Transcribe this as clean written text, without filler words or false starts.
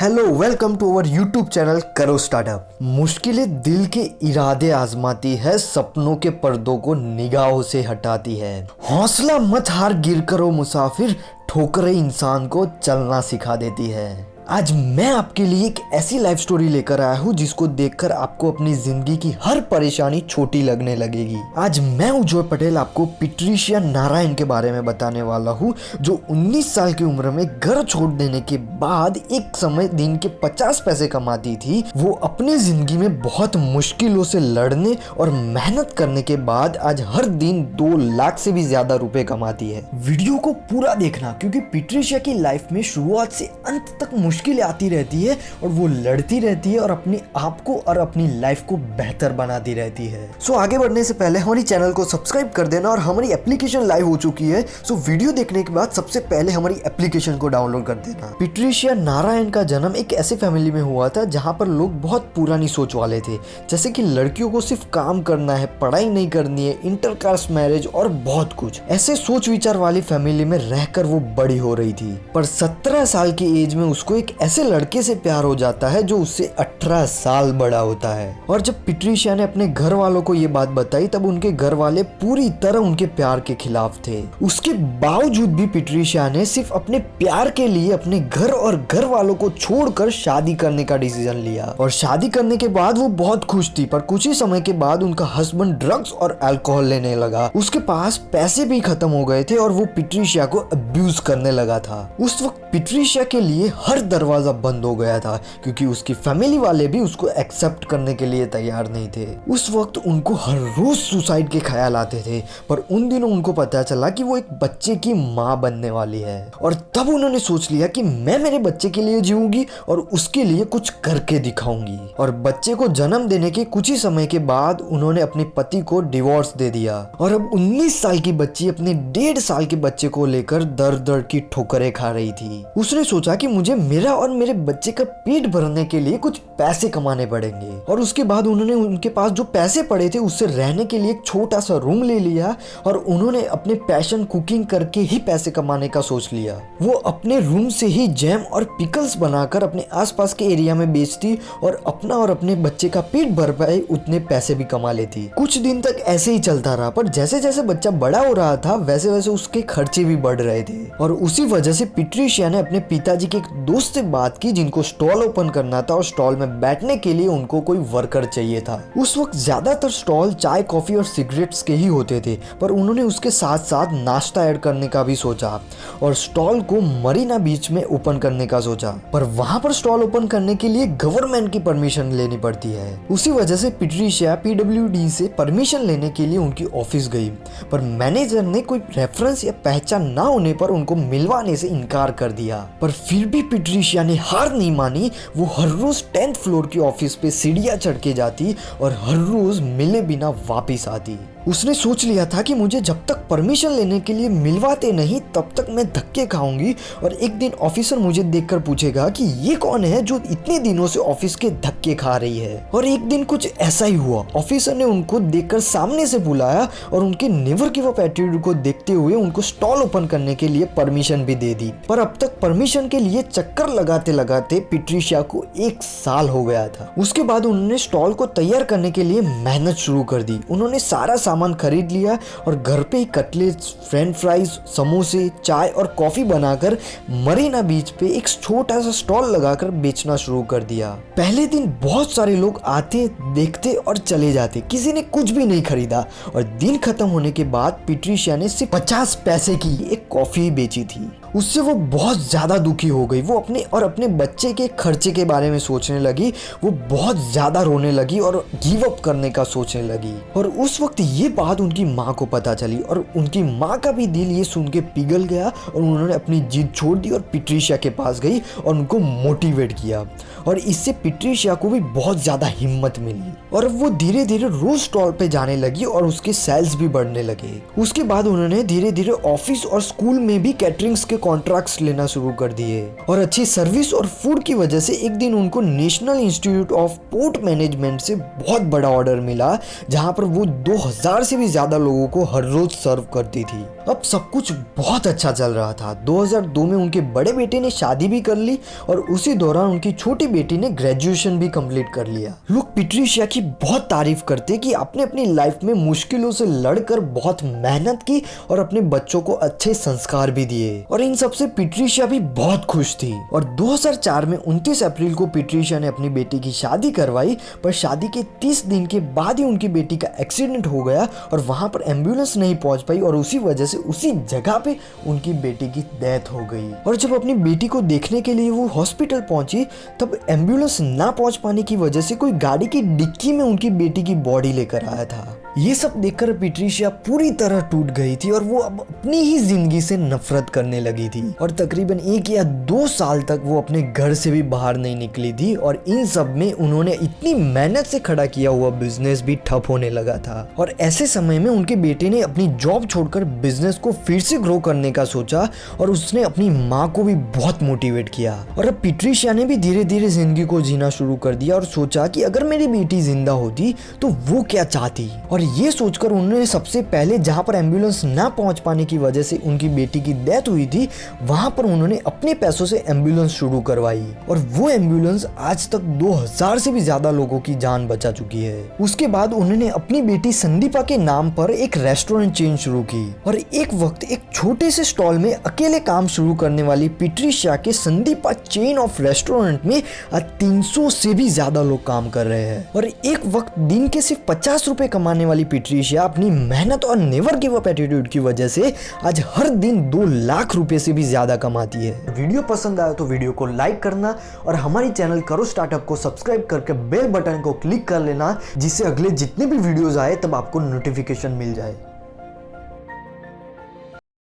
Hello welcome to our YouTube channel Karo startup. मुश्किलें दिल के इरादे आजमाती है, सपनों के पर्दों को निगाहों से हटाती है। हौसला मत हार, गिर करो मुसाफिर, ठोकरें इंसान को चलना सिखा देती है। आज मैं आपके लिए एक ऐसी लाइफ स्टोरी लेकर आया हूँ जिसको देखकर आपको अपनी जिंदगी की हर परेशानी छोटी लगने लगेगी। आज मैं उज्जवल पटेल आपको पैट्रिशिया नारायण के बारे में बताने वाला हूँ, जो 19 साल की उम्र में घर छोड़ देने के बाद एक समय दिन के 50 पैसे कमाती थी। वो अपनी जिंदगी में बहुत मुश्किलों से लड़ने और मेहनत करने के बाद आज हर दिन 2 लाख से भी ज्यादा रुपए कमाती है। वीडियो को पूरा देखना, क्योंकि पैट्रिशिया की लाइफ में शुरुआत से अंत तक मुश्किलें आती रहती है और वो लड़ती रहती है और अपने आप को और अपनी लाइफ को बेहतर बनाती रहती है। सो आगे बढ़ने से पहले हमारी चैनल को सब्सक्राइब कर देना और हमारी एप्लीकेशन लाइव हो चुकी है। सो वीडियो देखने के बाद सबसे पहले हमारी एप्लीकेशन को डाउनलोड कर देना। पैट्रिशिया नारायण का जन्म एक ऐसे फैमिली में हुआ था जहाँ पर लोग बहुत पुरानी सोच वाले थे, जैसे कि लड़कियों को सिर्फ काम करना है, पढ़ाई नहीं करनी है, इंटरकास्ट मैरिज और बहुत कुछ। ऐसे सोच विचार वाली फैमिली में रहकर वो बड़ी हो रही थी। पर 17 साल की एज में उसको एक ऐसे लड़के से प्यार हो जाता है जो उससे 18 साल बड़ा होता है। और जब पैट्रिशिया ने अपने घर वालों को ये बात बताई तब उनके घर वाले पूरी तरह उनके प्यार के खिलाफ थे। उसके बावजूद भी पैट्रिशिया ने सिर्फ अपने प्यार के लिए अपने घर और घर वालों को छोड़कर शादी करने का डिसीजन लिया। और शादी करने के बाद वो बहुत खुश थी, पर कुछ ही समय के बाद उनका हस्बैंड ड्रग्स और अल्कोहल लेने लगा। उसके पास पैसे भी खत्म हो गए थे और वो पैट्रिशिया को अब्यूज करने लगा था। उस वक्त पैट्रिशिया के लिए हर दरवाजा बंद हो गया था, क्योंकि उसकी फैमिली वाले भी उसको एक्सेप्ट करने के लिए तैयार नहीं थे। उस वक्त उनको हर रोज सुसाइड के ख्याल आते थे, पर उन दिनों उनको पता चला कि वो एक बच्चे की माँ बनने वाली है। और तब उन्होंने सोच लिया कि मैं मेरे बच्चे के लिए जीऊंगी और उसके लिए कुछ करके दिखाऊंगी। और बच्चे को जन्म देने के कुछ ही समय के बाद उन्होंने अपने पति को डिवोर्स दे दिया। और अब 19 साल की बच्ची अपने 1.5 साल के बच्चे को लेकर दर दर की ठोकरें खा रही थी। उसने सोचा कि मुझे मेरा और मेरे बच्चे का पेट भरने के लिए कुछ पैसे कमाने पड़ेंगे। और उसके बाद उन्होंने उनके पास जो पैसे पड़े थे उससे रहने के लिए एक छोटा सा रूम ले लिया और उन्होंने अपने पैशन कुकिंग करके ही पैसे कमाने का सोच लिया। वो अपने रूम से ही जैम और पिकल्स बनाकर अपने आसपास के एरिया में बेचती और अपना और अपने बच्चे का पेट भर पाए उतने पैसे भी कमा लेती। कुछ दिन तक ऐसे ही चलता रहा, पर जैसे जैसे बच्चा बड़ा हो रहा था वैसे वैसे उसके खर्चे भी बढ़ रहे थे। और उसी वजह से पैट्रिशिया ने अपने पिताजी के एक दोस्त से बात की जिनको स्टॉल ओपन करना था और स्टॉल में बैठने के लिए उनको कोई वर्कर चाहिए था। उस वक्त ज्यादातर स्टॉल चाय, कॉफी और सिगरेट्स के ही होते थे, पर उन्होंने उसके साथ साथ नाश्ता ऐड करने का भी सोचा और स्टॉल को मरीना बीच में ओपन करने का सोचा। पर वहां पर स्टॉल ओपन करने के लिए गवर्नमेंट की परमिशन लेनी पड़ती है। उसी वजह से पैट्रिशिया PWD से परमिशन लेने के लिए उनकी ऑफिस गई, पर मैनेजर ने कोई रेफरेंस या पहचान ना होने पर उनको मिलवाने से इनकार कर दिया। पर फिर भी पैट्रिशिया ने हार नहीं मानी। वो हर रोज 10th फ्लोर की ऑफिस पे सीढ़ियां चढ़ के जाती और हर रोज मिले बिना वापिस आती। उसने सोच लिया था कि मुझे जब तक परमिशन लेने के लिए मिलवाते नहीं तब तक मैं धक्के खाऊंगी और एक दिन ऑफिसर मुझे देखकर पूछेगा कि ये कौन है जो इतने दिनों से ऑफिस के धक्के खा रही है। और एक दिन कुछ ऐसा ही हुआ। ऑफिसर ने उनको देखकर सामने से बुलाया और उनके नेवर गिव अप एटीट्यूड को देखते हुए उनको स्टॉल ओपन करने के लिए परमिशन भी दे दी। पर अब तक परमिशन के लिए चक्कर लगाते लगाते पैट्रिशिया को 1 साल हो गया था। उसके बाद उन्होंने स्टॉल को तैयार करने के लिए मेहनत शुरू कर दी। उन्होंने सारा सामान खरीद लिया और घर पे ही कटलेट्स, फ्रेंच फ्राइज, समोसे, चाय और कॉफी बनाकर मरीना बीच पे एक छोटा सा स्टॉल लगाकर बेचना शुरू कर दिया। पहले दिन बहुत सारे लोग आते, देखते और चले जाते, किसी ने कुछ भी नहीं खरीदा। और दिन खत्म होने के बाद पैट्रिशिया ने सिर्फ 50 पैसे की एक कॉफी बेची थी। उससे वो बहुत ज्यादा दुखी हो गई। वो अपने और अपने बच्चे के खर्चे के बारे में सोचने लगी। वो बहुत ज्यादा रोने लगी और गिव अप करने का सोचने लगी। और उस वक्त ये बात उनकी माँ को पता चली और उनकी माँ का भी दिल ये सुन के पिघल गया और उन्होंने अपनी जिद छोड़ दी और पैट्रिशिया के पास गई और उनको मोटिवेट किया। और इससे पैट्रिशिया को भी बहुत ज्यादा हिम्मत मिली और वो धीरे धीरे रोज स्टॉल पे जाने लगी और उसके सेल्स भी बढ़ने लगे। उसके बाद उन्होंने धीरे धीरे ऑफिस और स्कूल में भी कैटरिंग्स के कॉन्ट्रैक्ट्स लेना शुरू कर दिए और अच्छी सर्विस और फूड की वजह से एक दिन उनको national institute of port management से बहुत बड़ा ऑर्डर मिला, जहां पर वो 2000 से भी ज्यादा लोगों को हर रोज सर्व करती थी। अब सब कुछ बहुत अच्छा चल रहा था। 2002 में उनके बड़े बेटे ने शादी भी कर ली और उसी दौरान उनकी छोटी बेटी ने ग्रेजुएशन भी कंप्लीट कर लिया। लोग पैट्रिशिया की बहुत तारीफ करते कि आपने अपनी लाइफ में मुश्किलों से लड़कर बहुत मेहनत की और अपने बच्चों को अच्छे संस्कार भी दिए, और इन सबसे पैट्रिशिया भी बहुत खुश थी। और 2004 में 29 अप्रैल को पैट्रिशिया ने अपनी बेटी की शादी करवाई, पर शादी के 30 दिन के बाद ही उनकी बेटी का एक्सीडेंट हो गया और वहां पर एम्बुलेंस नहीं पहुंच पाई और उसी वजह से उसी जगह पे उनकी बेटी की डेथ हो गई। और जब अपनी बेटी को देखने के लिए वो हॉस्पिटल पहुंची, तब एम्बुलेंस ना पहुंच पाने की वजह से कोई गाड़ी की डिक्की में उनकी बेटी की बॉडी लेकर आया था। ये सब देखकर पैट्रिशिया पूरी तरह टूट गई थी और वो अब अपनी ही जिंदगी से नफरत करने लगी थी और तकरीबन 1 या 2 साल तक वो अपने घर से भी बाहर नहीं निकली थी। और इन सब में उन्होंने इतनी मेहनत से खड़ा किया हुआ बिजनेस भी ठप होने लगा था। और ऐसे समय में उनके बेटे ने अपनी जॉब छोड़कर बिजनेस को फिर से ग्रो करने का सोचा और उसने अपनी माँ को भी बहुत मोटिवेट किया। और अब पैट्रिशिया ने भी धीरे धीरे जिंदगी को जीना शुरू कर दिया और सोचा कि अगर मेरी बेटी जिंदा होती तो वो क्या चाहती। और ये सोचकर उन्होंने सबसे पहले जहां पर एम्बुलेंस ना पहुंच पाने की वजह से उनकी बेटी की डेथ हुई थी, वहां पर उन्होंने अपने पैसों से एम्बुलेंस शुरू करवाई और वो एम्बुलेंस आज तक 2000 से भी ज्यादा लोगों की जान बचा चुकी है। उसके बाद उन्होंने अपनी बेटी संदीपा के नाम पर एक रेस्टोरेंट चेन शुरू की और एक वक्त एक छोटे से स्टॉल में अकेले काम शुरू करने वाली पैट्रिशिया के संदीपा चेन ऑफ रेस्टोरेंट में 300 से भी ज्यादा लोग काम कर रहे हैं। और एक वक्त दिन के सिर्फ 50 रुपए कमाने वाली पैट्रिशिया अपनी मेहनत और नेवर गिव अप एटीट्यूड की वजह से आज हर दिन 2 लाख रुपए से भी ज्यादा कमाती है। वीडियो पसंद आया तो वीडियो को लाइक करना और हमारी चैनल करो स्टार्टअप को सब्सक्राइब करके बेल बटन को क्लिक कर लेना, जिससे अगले जितने भी वीडियोस आए तब आपको नोटिफिकेशन मिल जाए।